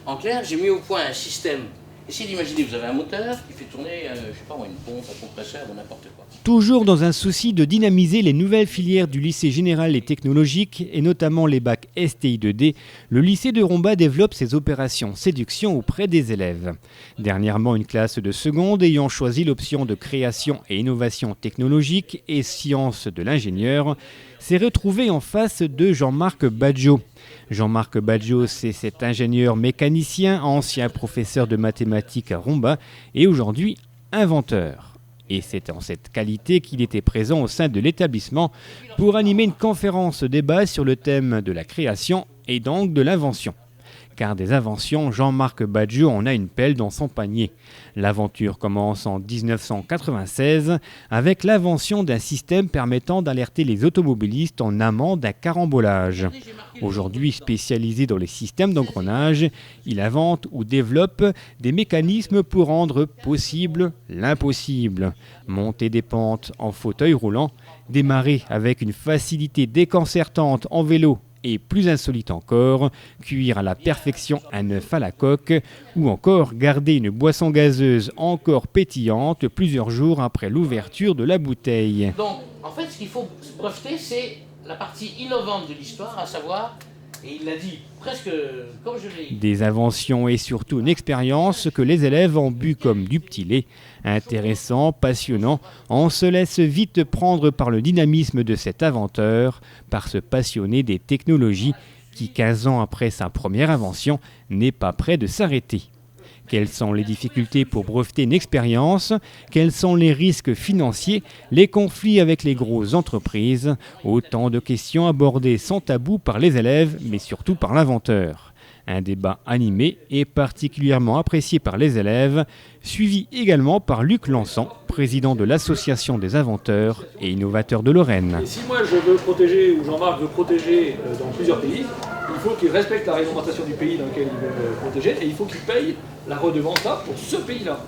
En clair, j'ai mis au point un système. Essayez d'imaginer, vous avez un moteur qui fait tourner, je sais pas moi, une pompe, un compresseur ou n'importe quoi. Toujours dans un souci de dynamiser les nouvelles filières du lycée général et technologique, et notamment les bacs STI2D, le lycée de Romba développe ses opérations séduction auprès des élèves. Dernièrement, une classe de seconde ayant choisi l'option de création et innovation technologique et sciences de l'ingénieur s'est retrouvée en face de Jean-Marc Badjo. Jean-Marc Badjo, c'est cet ingénieur mécanicien, ancien professeur de mathématiques à Romba et aujourd'hui inventeur. Et c'est en cette qualité qu'il était présent au sein de l'établissement pour animer une conférence débat sur le thème de la création et donc de l'invention. Car des inventions, Jean-Marc Badjo en a une pelle dans son panier. L'aventure commence en 1996 avec l'invention d'un système permettant d'alerter les automobilistes en amont d'un carambolage. Aujourd'hui spécialisé dans les systèmes d'engrenage, il invente ou développe des mécanismes pour rendre possible l'impossible. Monter des pentes en fauteuil roulant, démarrer avec une facilité déconcertante en vélo et plus insolite encore, cuire à la perfection un œuf à la coque ou encore garder une boisson gazeuse encore pétillante plusieurs jours après l'ouverture de la bouteille. Donc, en fait, ce qu'il faut se breveter, c'est la partie innovante de l'histoire, à savoir, et il l'a dit presque comme je l'ai dit. Des inventions et surtout une expérience que les élèves ont bu comme du petit lait. Intéressant, passionnant, on se laisse vite prendre par le dynamisme de cet inventeur, par ce passionné des technologies qui, 15 ans après sa première invention, n'est pas prêt de s'arrêter. Quelles sont les difficultés pour breveter une expérience? Quels sont les risques financiers? Les conflits avec les grosses entreprises? Autant de questions abordées sans tabou par les élèves, mais surtout par l'inventeur. Un débat animé et particulièrement apprécié par les élèves, suivi également par Luc Lançon, président de l'Association des inventeurs et innovateurs de Lorraine. Et si moi je veux protéger, ou Jean-Marc veut protéger dans plusieurs pays, il faut qu'il respecte la réglementation du pays dans lequel il veut protéger et il faut qu'il paye la redevance là pour ce pays-là.